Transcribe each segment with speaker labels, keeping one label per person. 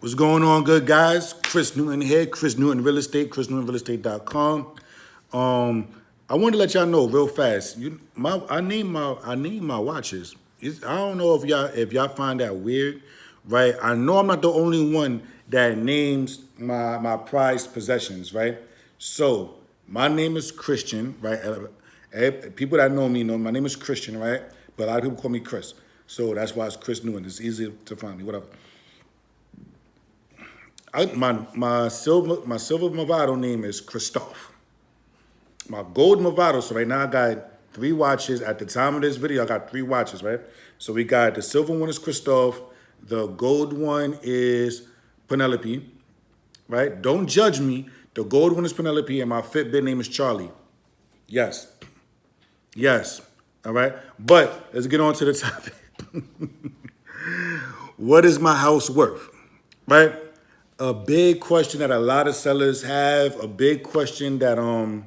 Speaker 1: What's going on, good guys? Chris Newton here, Chris Newton Real Estate, chrisnewtonrealestate.com. I wanted to let y'all know real fast. I name my watches. I don't know if y'all find that weird, right? I know I'm not the only one that names my prized possessions, right? So my name is Christian, right? People that know me know my name is Christian, right? But a lot of people call me Chris, so that's why it's Chris Newton. It's easy to find me. Whatever. My silver Movado name is Christoph. My gold Movado. So right now I got three watches. At the time of this video, I got three watches, right? So we got the silver one is Christoph, the gold one is Penelope, right? Don't judge me. The gold one is Penelope, and my Fitbit name is Charlie. Yes, yes. All right. But let's get on to the topic. What is my house worth? Right? A big question that a lot of sellers have, a big question that a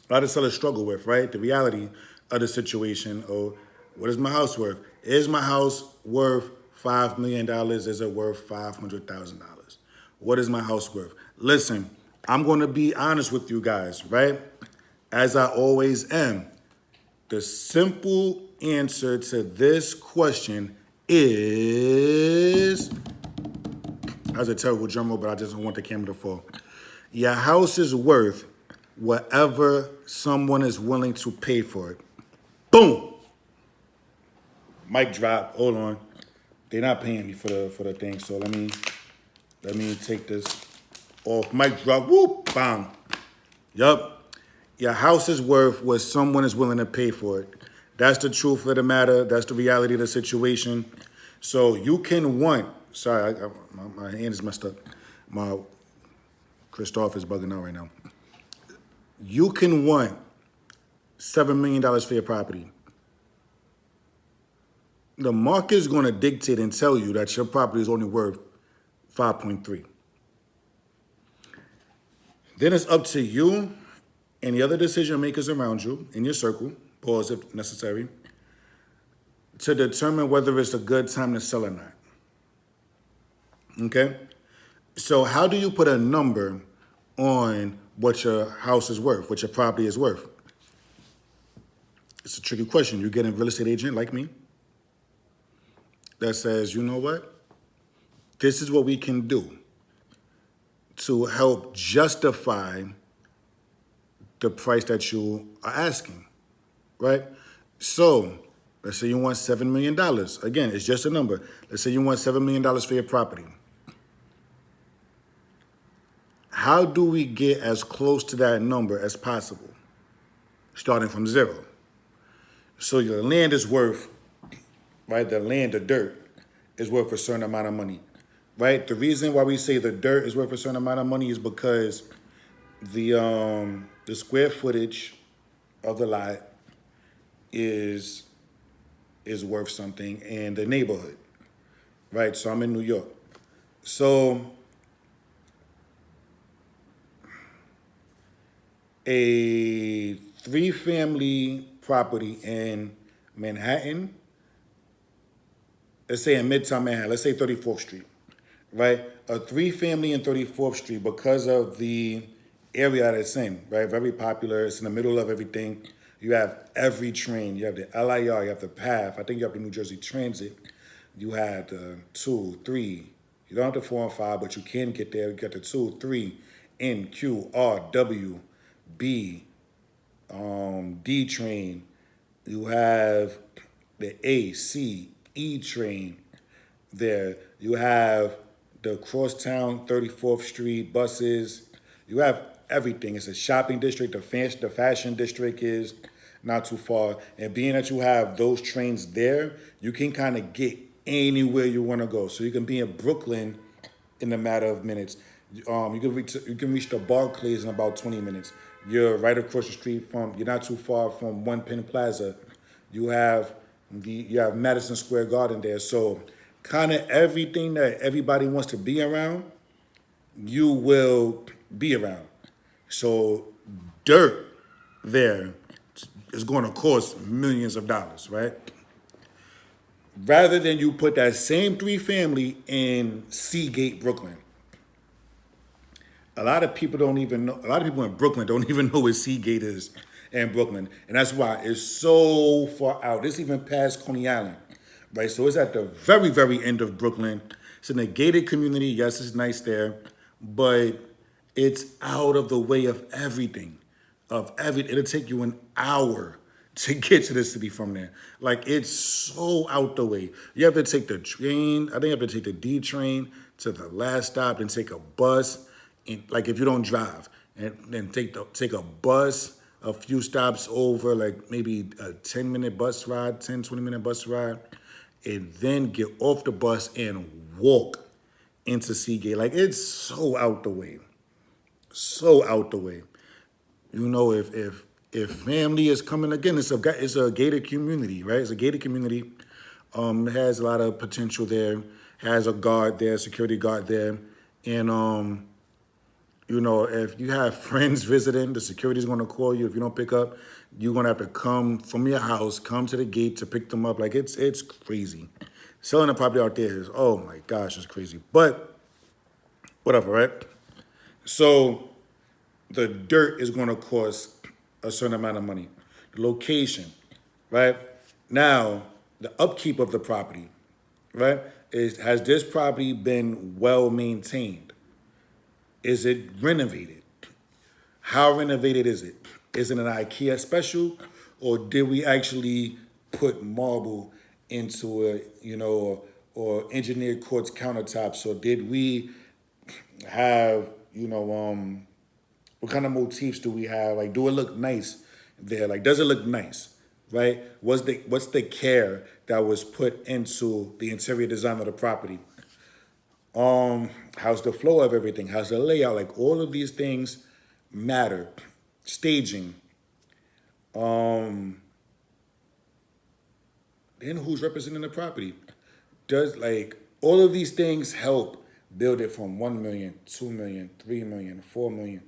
Speaker 1: lot of sellers struggle with, right? The reality of the situation. Oh, what is my house worth? Is my house worth $5 million? Is it worth $500,000? What is my house worth? Listen, I'm going to be honest with you guys, right? As I always am. The simple answer to this question is, that's a terrible drum roll, but I just don't want the camera to fall. Your house is worth whatever someone is willing to pay for it. Boom. Mic drop. Hold on. They're not paying me for the thing, so let me take this off. Mic drop. Whoop. Bang. Yup. Your house is worth what someone is willing to pay for it. That's the truth of the matter. That's the reality of the situation. So you can want. Sorry, my hand is messed up. My Christoph is bugging out right now. You can want $7 million for your property. The market is going to dictate and tell you that your property is only worth 5.3. Then it's up to you and the other decision makers around you in your circle, pause if necessary, to determine whether it's a good time to sell or not. Okay? So how do you put a number on what your house is worth, what your property is worth? It's a tricky question. You get a real estate agent like me that says, you know what? This is what we can do to help justify the price that you are asking, right? So let's say you want $7 million. Again, it's just a number. Let's say you want $7 million for your property. How do we get as close to that number as possible? Starting from zero. So your land is worth, right? The land, the dirt, is worth a certain amount of money, right? The reason why we say the dirt is worth a certain amount of money is because the square footage of the lot is worth something, and the neighborhood, right? So I'm in New York. So a 3-family property in Manhattan, let's say in Midtown Manhattan, let's say 34th Street, right? A 3-family in 34th Street, because of the area that it's in, right? Very popular. It's in the middle of everything. You have every train. You have the LIR, you have the PATH. I think you have the New Jersey Transit. You have the 2, 3. You don't have the 4 and 5, but you can get there. You got the 2, 3, N, Q, R, W, B, D train. You have the A, C, E train there. You have the crosstown 34th Street buses. You have everything. It's a shopping district. The fashion district is not too far. And being that you have those trains there, you can kind of get anywhere you want to go. So you can be in Brooklyn in a matter of minutes. You can reach the Barclays in about 20 minutes. You're right across the street you're not too far from One Penn Plaza. You have Madison Square Garden there. So kind of everything that everybody wants to be around, you will be around. So dirt there is going to cost millions of dollars, right? rather than you put that same three family in Seagate, Brooklyn. A lot of people don't even know. A lot of people in Brooklyn don't even know where Seagate is in Brooklyn, and that's why it's so far out. It's even past Coney Island, right? So it's at the very, very end of Brooklyn. It's in a gated community. Yes, it's nice there, but it's out of the way of everything. It'll take you an hour to get to the city from there. Like it's so out the way. You have to take the train. I think you have to take the D train to the last stop and take a bus. And like if you don't drive, and then take a bus a few stops over, like maybe a 10-minute bus ride, 10, 20-minute bus ride, and then get off the bus and walk into Seagate. Like it's so out the way. So out the way. You know, if family is coming again, it's a gated community, right? It's a gated community. It has a lot of potential there. Has a guard there, security guard there, and you know, if you have friends visiting, the security's going to call you. If you don't pick up, you're going to have to come from your house, come to the gate to pick them up. Like it's crazy. Selling a property out there is, oh my gosh, it's crazy. But whatever, right? So the dirt is going to cost a certain amount of money. The location, right? Now, the upkeep of the property, right? Has this property been well maintained? Is it renovated? How renovated is it? Is it an IKEA special, or did we actually put marble into it, you know, or engineered quartz countertops, or did we have, you know, what kind of motifs do we have? Like, do it look nice there? Like, does it look nice? Right? What's the care that was put into the interior design of the property? How's the flow of everything? How's the layout? Like all of these things matter. Staging. Then who's representing the property? Does like all of these things help build it from 1 million, 2 million, 3 million, 4 million.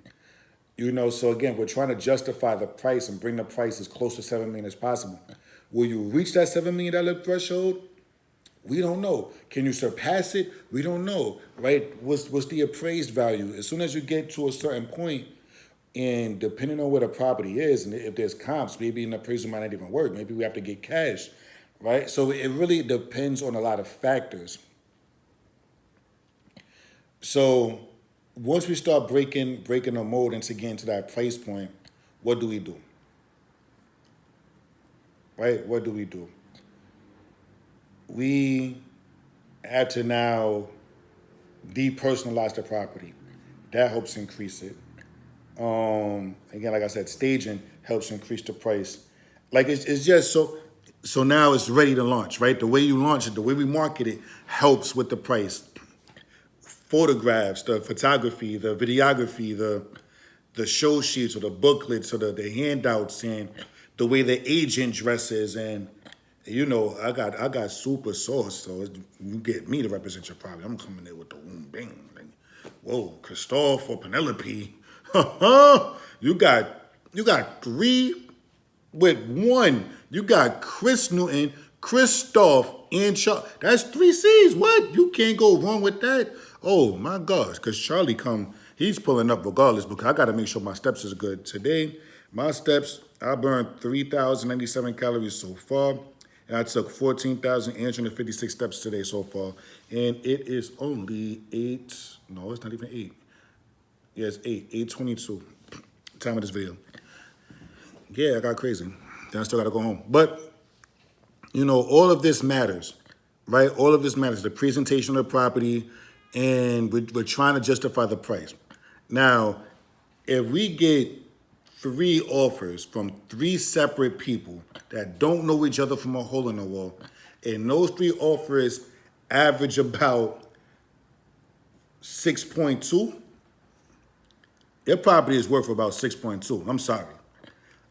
Speaker 1: You know, so again, we're trying to justify the price and bring the price as close to 7 million as possible. Will you reach that $7 million threshold? We don't know. Can you surpass it? We don't know, right? What's the appraised value? As soon as you get to a certain point, and depending on where the property is, and if there's comps, maybe an appraisal might not even work. Maybe we have to get cash, right? So it really depends on a lot of factors. So once we start breaking the mold into getting to that price point, what do we do? Right? What do? We had to now depersonalize the property. That helps increase it. Again, like I said, staging helps increase the price. Like it's just so now it's ready to launch, right? The way you launch it, the way we market it helps with the price. Photographs, the photography, the videography, the show sheets or the booklets or the handouts, and the way the agent dresses, and you know, I got super sauce, so you get me to represent your property. I'm coming there with the boom bang. Like, whoa, Christophe or Penelope. you got three with one. You got Chris Newton, Christophe, and Charlie. That's 3 C's. What? You can't go wrong with that. Oh my gosh, because Charlie he's pulling up regardless, because I got to make sure my steps is good. Today, my steps, I burned 3,097 calories so far. And I took 14,856 steps today so far. And it is only 8, no, it's not even 8. Yeah, it's 8:22, time of this video. Yeah, I got crazy. Then I still got to go home. But, you know, all of this matters, right? All of this matters. The presentation of the property, and we're trying to justify the price. Now, if we get 3 offers from 3 separate people that don't know each other from a hole in the wall, and those 3 offers average about 6.2, their property is worth about 6.2. I'm sorry.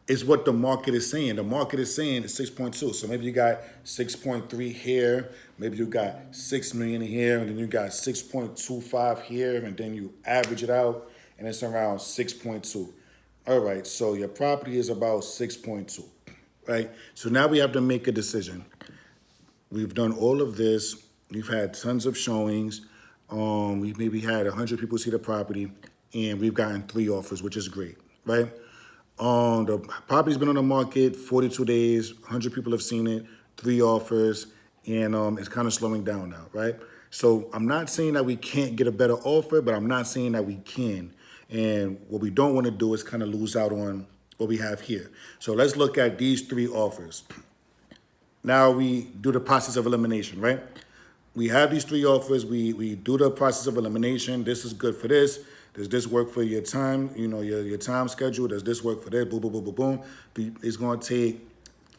Speaker 1: It's what the market is saying. The market is saying it's 6.2. So maybe you got 6.3 here, maybe you got 6 million here, and then you got 6.25 here, and then you average it out, and it's around 6.2. All right, so your property is about 6.2, right? So now we have to make a decision. We've done all of this. We've had tons of showings. We've maybe had 100 people see the property, and we've gotten 3 offers, which is great, right? The property's been on the market 42 days. 100 people have seen it, 3 offers, and it's kind of slowing down now, right? So I'm not saying that we can't get a better offer, but I'm not saying that we can. And what we don't want to do is kind of lose out on what we have here. So let's look at these 3 offers. Now we do the process of elimination, right? We have these 3 offers. We do the process of elimination. This is good for this. Does this work for your time, your time schedule? Does this work for this? Boom, boom, boom, boom, boom. It's going to take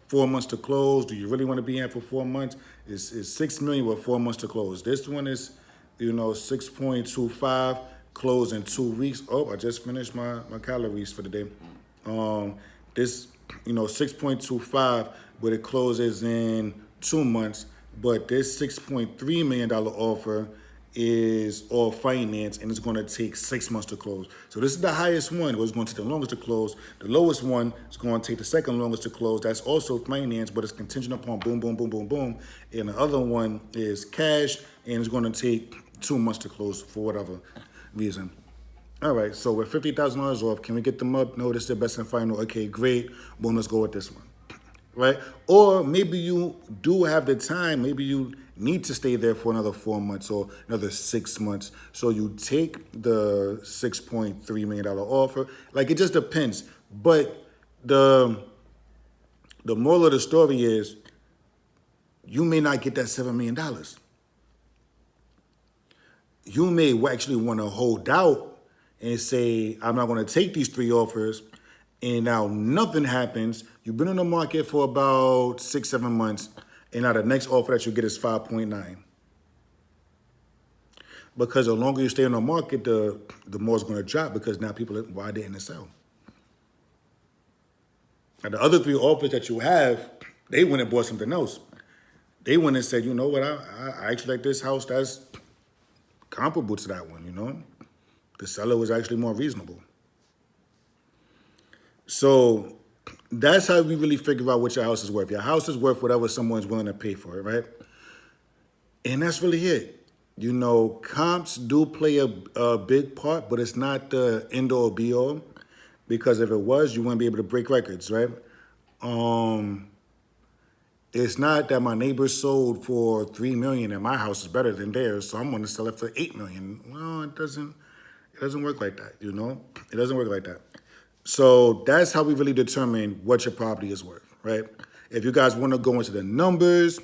Speaker 1: 4 months to close. Do you really want to be in for 4 months? It's $6 million with 4 months to close. This one is, 6.25, close in 2 weeks. Oh, I just finished my calories for the day. This, 6.25, but it closes in 2 months. But this $6.3 million offer is all finance, and it's going to take 6 months to close. So this is the highest one. It's going to take the longest to close. The lowest one is going to take the second longest to close. That's also finance, but it's contingent upon boom, boom, boom, boom, boom. And the other one is cash, and it's going to take 2 months to close for whatever reason. All right, so we're $50,000 off. Can we get them up? No, this is the best and final. Okay, great. Boom, let's go with this one. Right? Or maybe you do have the time. Maybe you need to stay there for another 4 months or another 6 months. So you take the $6.3 million offer. Like, it just depends. But the moral of the story is you may not get that $7 million. You may actually want to hold out and say, I'm not going to take these 3 offers. And now nothing happens. You've been on the market for about 6-7 months, and now the next offer that you get is 5.9. Because the longer you stay on the market, the more it's going to drop, because now people are, why didn't it sell? Now the other 3 offers that you have, they went and bought something else. They went and said, you know what, I actually like this house that's comparable to that one, The seller was actually more reasonable. So that's how we really figure out what your house is worth. Your house is worth whatever someone's willing to pay for it, right? And that's really it. Comps do play a big part, but it's not the end-all, be-all. Because if it was, you wouldn't be able to break records, right? It's not that my neighbor sold for $3 million and my house is better than theirs, so I'm going to sell it for $8 million. Well, it doesn't work like that, It doesn't work like that. So that's how we really determine what your property is worth, right? If you guys want to go into the numbers,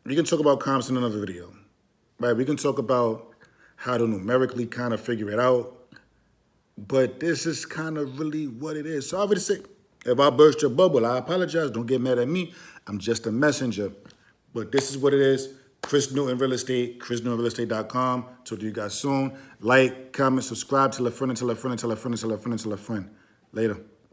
Speaker 1: we can talk about comps in another video, right? We can talk about how to numerically kind of figure it out, but this is kind of really what it is. So I would say, if I burst your bubble, I apologize. Don't get mad at me. I'm just a messenger. But this is what it is. Chris Newton Real Estate, chrisnewtonrealestate.com. Talk to you guys soon. Like, comment, subscribe, tell a friend, tell a friend, tell a friend, tell a friend, tell a friend. Later.